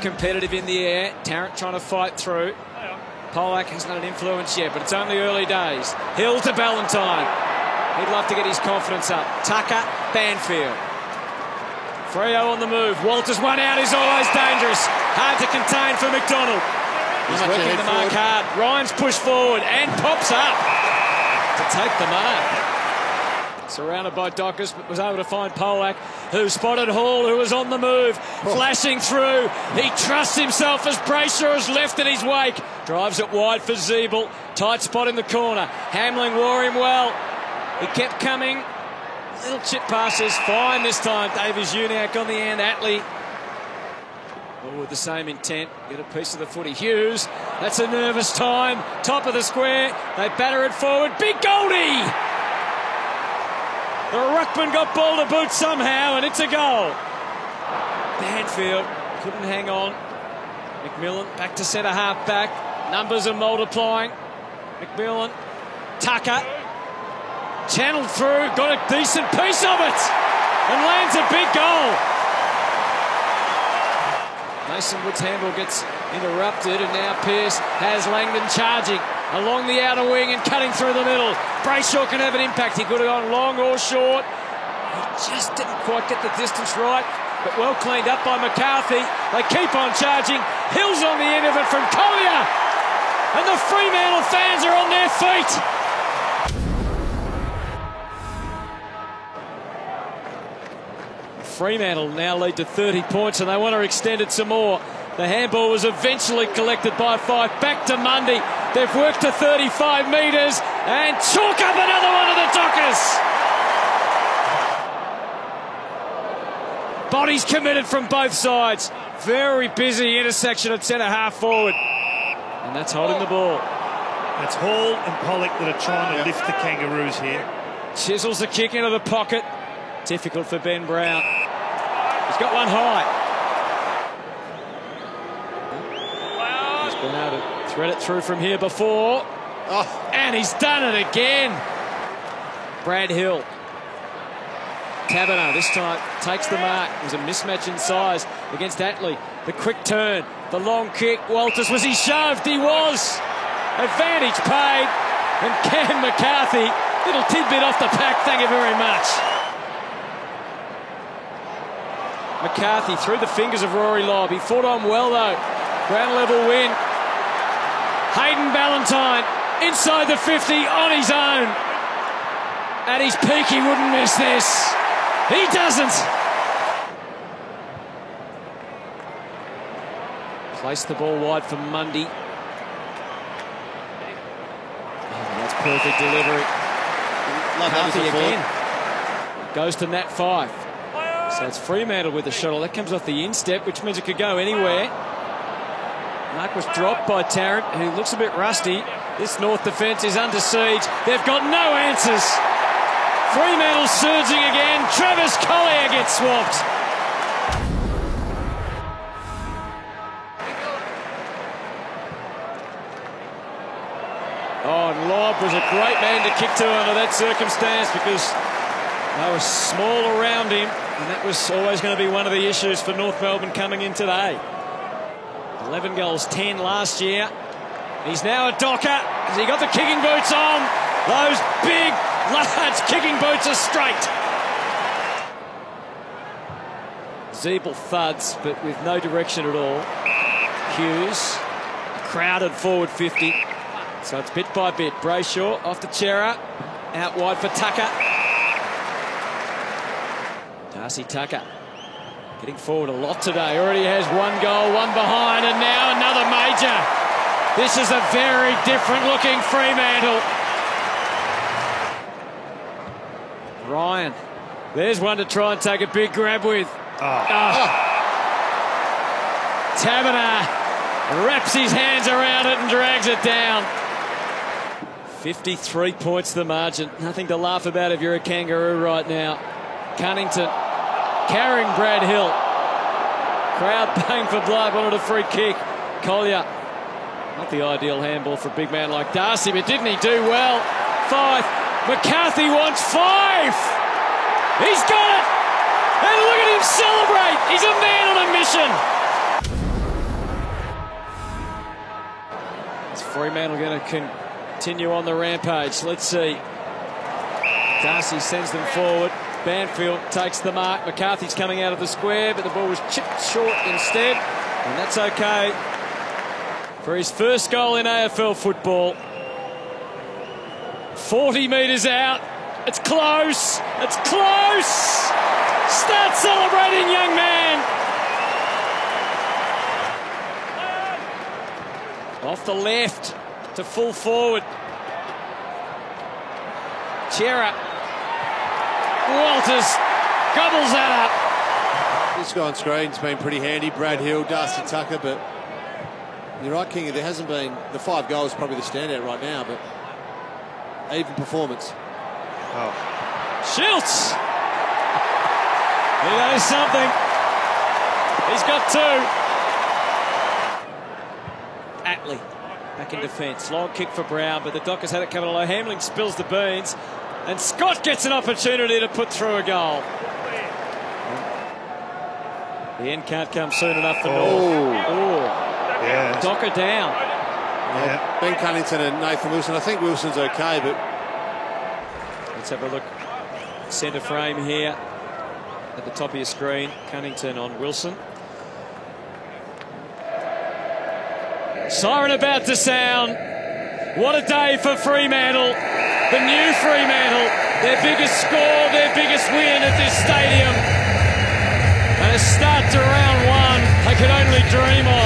competitive in the air. Tarrant trying to fight through. Polak hasn't had an influence yet, but it's only early days. Hill to Ballantyne. He'd love to get his confidence up. Tucker, Banfield. Freo on the move. Walters one out is always dangerous. Hard to contain for McDonald. He's working the mark hard. Ryan's pushed forward and pops up to take the mark. Surrounded by Dockers, but was able to find Polak, who spotted Hall, who was on the move, flashing through. He trusts himself as Brayshaw is left in his wake. Drives it wide for Zeeble. Tight spot in the corner. Hamling wore him well. He kept coming. Little chip passes. Fine this time. Davies Uniacke on the end. Atley. All with the same intent. Get a piece of the footy. Hughes. That's a nervous time. Top of the square. They batter it forward. Big Goldie! The ruckman got ball to boot somehow, and it's a goal. Banfield couldn't hang on. McMillan back to centre half back. Numbers are multiplying. McMillan, Tucker, channeled through, got a decent piece of it, and lands a big goal. Mason Wood's handball gets interrupted, and now Pearce has Langdon charging along the outer wing and cutting through the middle. Brayshaw can have an impact. He could have gone long or short. He just didn't quite get the distance right, but well cleaned up by McCarthy. They keep on charging. Hill's on the end of it from Collier. And the Fremantle fans are on their feet. Fremantle now lead to 30 points and they want to extend it some more. The handball was eventually collected by Fife. Back to Mundy. They've worked to 35 metres and chalk up another one of the Dockers. Bodies committed from both sides. Very busy intersection at centre half forward. And that's holding the ball. It's Hall and Pollock that are trying to lift the Kangaroos here. Chisels the kick into the pocket. Difficult for Ben Brown. He's got one high. He's been able to thread it through from here before. And he's done it again. Brad Hill. Taberner this time takes the mark. It was a mismatch in size against Atley. The quick turn, the long kick. Walters, was he shoved? He was. Advantage paid. And Cam McCarthy, little tidbit off the pack, thank you very much. McCarthy through the fingers of Rory Lobb. He fought on well though. Ground level win. Hayden Ballantyne inside the 50 on his own. At his peak he wouldn't miss this. He doesn't. Place the ball wide for Mundy. Oh, that's perfect delivery. McCarthy again. Goes to Nat Fife. So it's Fremantle with the shuttle. That comes off the instep, which means it could go anywhere. Mark was dropped by Tarrant, who looks a bit rusty. This North defence is under siege. They've got no answers. Fremantle surging again. Travis Collier gets swamped. Oh, and Lobb was a great man to kick to under that circumstance because they were small around him, and that was always going to be one of the issues for North Melbourne coming in today. 11 goals, 10 last year. He's now a Docker. Has he got the kicking boots on? Those big, large kicking boots are straight. Zeeble thuds, but with no direction at all. Hughes, crowded forward 50. So it's bit by bit. Brayshaw off to Chera. Out wide for Tucker. Darcy Tucker getting forward a lot today. Already has one goal, one behind, and now another major. This is a very different looking Fremantle. Ryan. There's one to try and take a big grab with. Taberner wraps his hands around it and drags it down. 53 points the margin. Nothing to laugh about if you're a Kangaroo right now. Cunnington carrying Brad Hill. Crowd paying for blood, wanted a free kick. Collier. Not the ideal handball for a big man like Darcy, but didn't he do well? Fife. McCarthy wants 5. He's got it. And look at him celebrate. He's a man on a mission. Fremantle going to continue on the rampage. Let's see. Darcy sends them forward. Banfield takes the mark. McCarthy's coming out of the square, but the ball was chipped short instead. And that's okay for his first goal in AFL football. 40 metres out. It's close. It's close. Start celebrating, young man. Off the left to full forward. Chera. Walters gobbles that up. This guy on screen's been pretty handy. Brad Hill, Darcy Tucker, but you're right, King. There hasn't been the 5 goals, probably the standout right now, but even performance. Oh. Schultz. He knows something. He's got 2. Atley back in defence. Long kick for Brown, but the Dockers had it coming low. Hamling spills the beans, and Scott gets an opportunity to put through a goal. The end can't come soon enough for North. Oh. Yeah. Docker down. Yeah. Ben Cunnington and Nathan Wilson. I think Wilson's okay, but let's have a look. Centre frame here at the top of your screen. Cunnington on Wilson. Siren about to sound. What a day for Fremantle. The new Fremantle. Their biggest score, their biggest win at this stadium. And a start to round 1 they could only dream of.